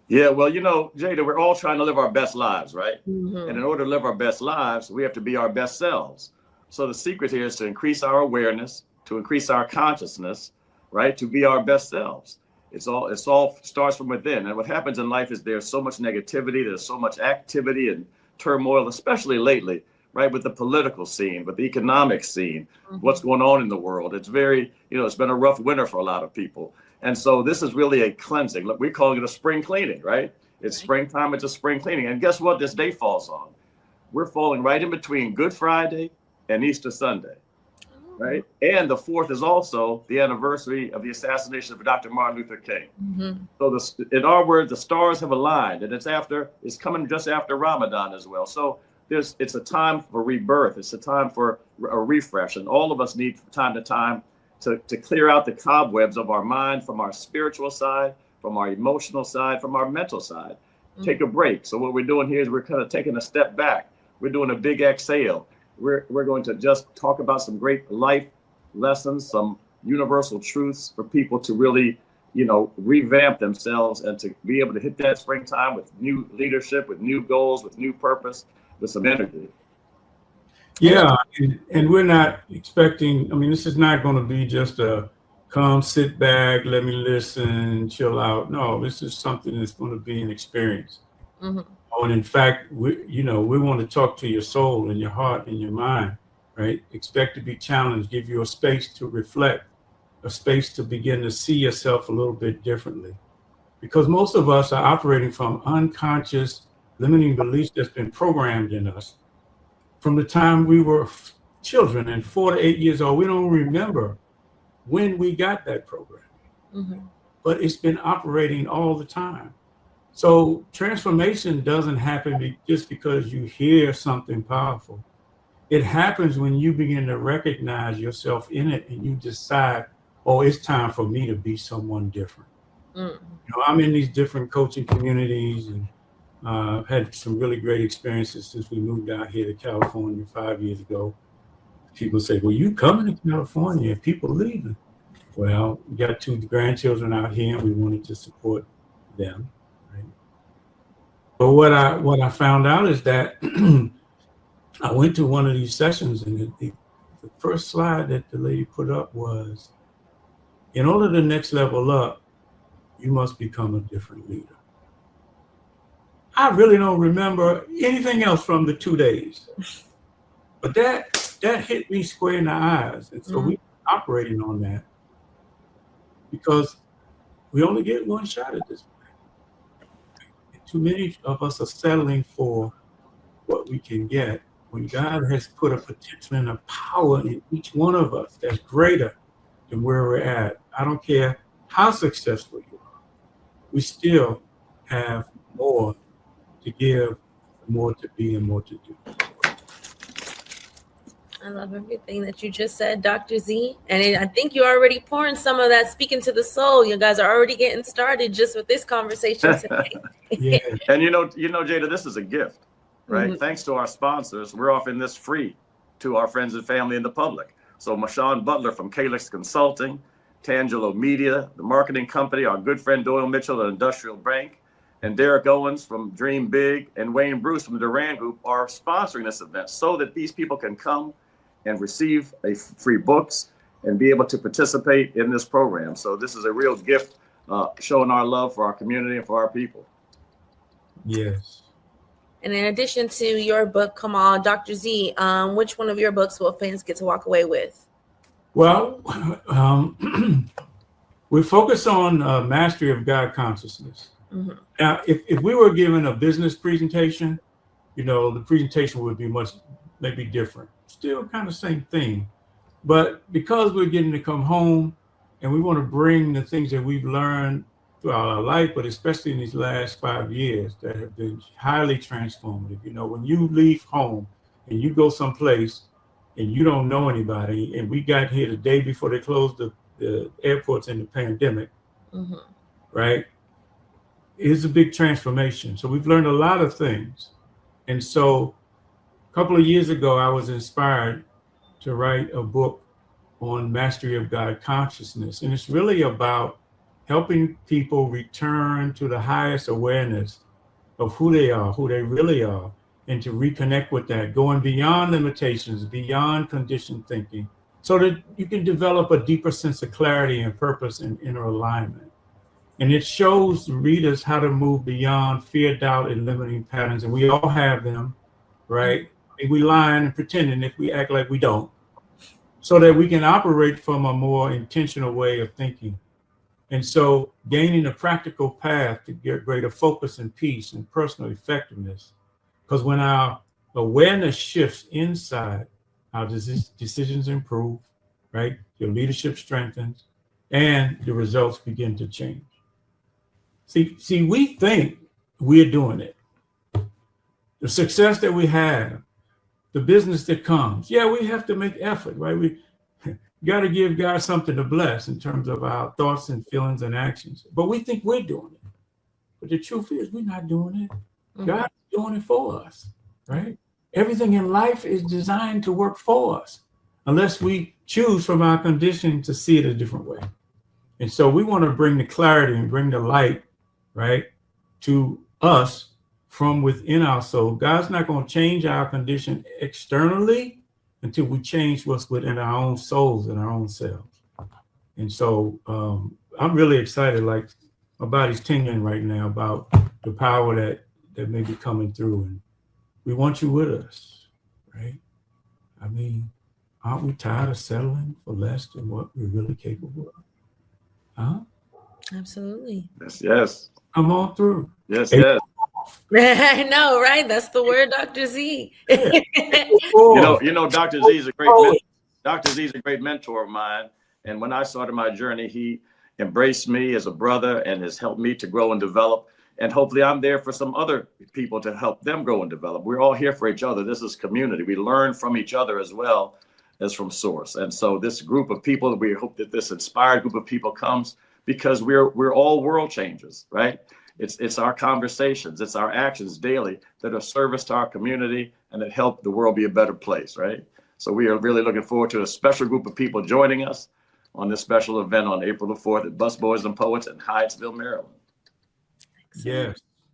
Yeah, well, Jada, we're all trying to live our best lives, right? Mm-hmm. And in order to live our best lives, we have to be our best selves. So the secret here is to increase our awareness, to increase our consciousness, right? To be our best selves. It's all starts from within. And what happens in life is there's so much negativity, there's so much activity and turmoil, especially lately, right? With the political scene, with the economic scene, what's going on in the world. It's very, it's been a rough winter for a lot of people. And so this is really a cleansing. Look, we're calling it a spring cleaning, right? It's springtime, it's a spring cleaning. And guess what this day falls on? We're falling right in between Good Friday and Easter Sunday, right? And the 4th is also the anniversary of the assassination of Dr. Martin Luther King. So in our words, the stars have aligned, and it's coming just after Ramadan as well. So it's a time for rebirth. It's a time for a refresh, and all of us need from time to time to clear out the cobwebs of our mind, from our spiritual side, from our emotional side, from our mental side. Take a break. So what we're doing here is we're kind of taking a step back. We're doing a big exhale. We're going to just talk about some great life lessons, some universal truths for people to really, revamp themselves and to be able to hit that springtime with new leadership, with new goals, with new purpose, with some energy. Yeah, and we're not expecting, this is not going to be just a come, sit back, let me listen, chill out. No, this is something that's going to be an experience. And in fact, we want to talk to your soul and your heart and your mind, right? Expect to be challenged, give you a space to reflect, a space to begin to see yourself a little bit differently. Because most of us are operating from unconscious limiting beliefs that's been programmed in us from the time we were children and 4 to 8 years old. We don't remember when we got that program, but it's been operating all the time. So transformation doesn't happen just because you hear something powerful. It happens when you begin to recognize yourself in it and you decide, oh, it's time for me to be someone different. I'm in these different coaching communities and I've had some really great experiences since we moved out here to California 5 years ago. People say, well, you coming to California and people leaving. Well, we got 2 grandchildren out here and we wanted to support them. But what I found out is that I went to one of these sessions and the first slide that the lady put up was, in order to next level up, you must become a different leader. I really don't remember anything else from the 2 days, but that hit me square in the eyes. And so we're operating on that because we only get one shot at this. Too many of us are settling for what we can get when God has put a potential and a power in each one of us that's greater than where we're at. I don't care how successful you are. We still have more to give, more to be, and more to do. I love everything that you just said, Dr. Z. And I think you're already pouring some of that speaking to the soul. You guys are already getting started just with this conversation today. Yeah. And Jada, this is a gift, right? Thanks to our sponsors, we're offering this free to our friends and family and the public. So Mashawn Butler from Calix Consulting, Tangelo Media, the marketing company, our good friend Doyle Mitchell, the Industrial Bank, and Derek Owens from Dream Big, and Wayne Bruce from the Duran Group are sponsoring this event so that these people can come and receive free books and be able to participate in this program. So this is a real gift, showing our love for our community and for our people. Yes. And in addition to your book, Kamal, Dr. Z, which one of your books will fans get to walk away with? Well, we focus on mastery of God consciousness. Mm-hmm. Now, if we were given a business presentation, the presentation would be maybe different. Still kind of same thing. But because we're getting to come home and we want to bring the things that we've learned throughout our life, but especially in these last 5 years that have been highly transformative. When you leave home and you go someplace and you don't know anybody, and we got here the day before they closed the airports in the pandemic, mm-hmm. right? It's a big transformation. So we've learned a lot of things. And so a couple of years ago, I was inspired to write a book on mastery of God consciousness. And it's really about helping people return to the highest awareness of who they are, who they really are, and to reconnect with that, going beyond limitations, beyond conditioned thinking, so that you can develop a deeper sense of clarity and purpose and inner alignment. And it shows readers how to move beyond fear, doubt, and limiting patterns. And we all have them, right? And we lying and pretending if we act like we don't, so that we can operate from a more intentional way of thinking. And so gaining a practical path to get greater focus and peace and personal effectiveness. Because when our awareness shifts inside, our decisions improve, right? Your leadership strengthens, and the results begin to change. See, we think we're doing it. The success that we have, the business that comes, yeah, we have to make effort, right? We got to give God something to bless in terms of our thoughts and feelings and actions. But we think we're doing it. But the truth is, we're not doing it. Mm-hmm. God's doing it for us, right? Everything in life is designed to work for us, unless we choose from our conditioning to see it a different way. And so we want to bring the clarity and bring the light, right, to us from within our soul. God's not going to change our condition externally until we change what's within our own souls and our own selves. And so I'm really excited, like my body's tingling right now about the power that may be coming through. And we want you with us, right? I mean, aren't we tired of settling for less than what we're really capable of? Huh? Absolutely. Yes. Come on through. Yes. I know, right? That's the word, Dr. Z. Dr. Z is a great mentor of mine. And when I started my journey, he embraced me as a brother and has helped me to grow and develop. And hopefully I'm there for some other people to help them grow and develop. We're all here for each other. This is community. We learn from each other as well as from source. And so this group of people, we hope that this inspired group of people comes because we're all world changers, right? It's our conversations, it's our actions daily that are service to our community and that help the world be a better place, right? So we are really looking forward to a special group of people joining us on this special event on April the 4th at Busboys and Poets in Hyattsville, Maryland.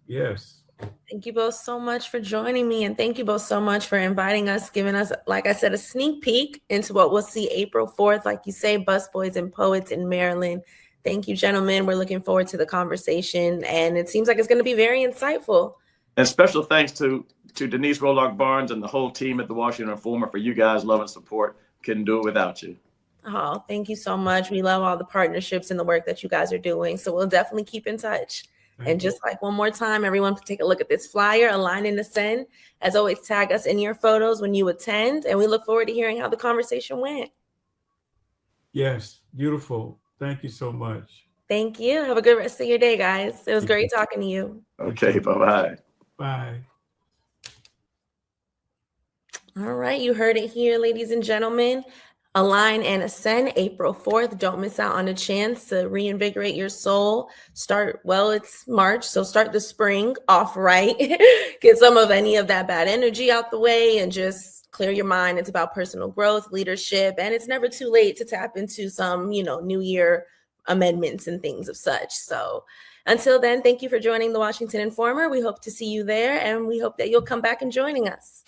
Yes. Thank you both so much for joining me. And thank you both so much for inviting us, giving us, like I said, a sneak peek into what we'll see April 4th. Like you say, Busboys and Poets in Maryland. Thank you, gentlemen. We're looking forward to the conversation. And it seems like it's going to be very insightful. And special thanks to Denise Rolock Barnes and the whole team at the Washington Informer for you guys' love and support. Couldn't do it without you. Oh, thank you so much. We love all the partnerships and the work that you guys are doing. So we'll definitely keep in touch. And just like one more time, everyone can take a look at this flyer, Align and Ascend. As always, tag us in your photos when you attend. And we look forward to hearing how the conversation went. Yes, beautiful. Thank you so much. Thank you. Have a good rest of your day, guys. It was great talking to you. Okay, bye-bye. Bye. All right, you heard it here, ladies and gentlemen. Align and Ascend, April 4th. Don't miss out on a chance to reinvigorate your soul. It's March, so start the spring off right. Get some of any of that bad energy out the way and just clear your mind. It's about personal growth, leadership, and it's never too late to tap into some, New Year amendments and things of such. So until then, thank you for joining the Washington Informer. We hope to see you there, and we hope that you'll come back and joining us.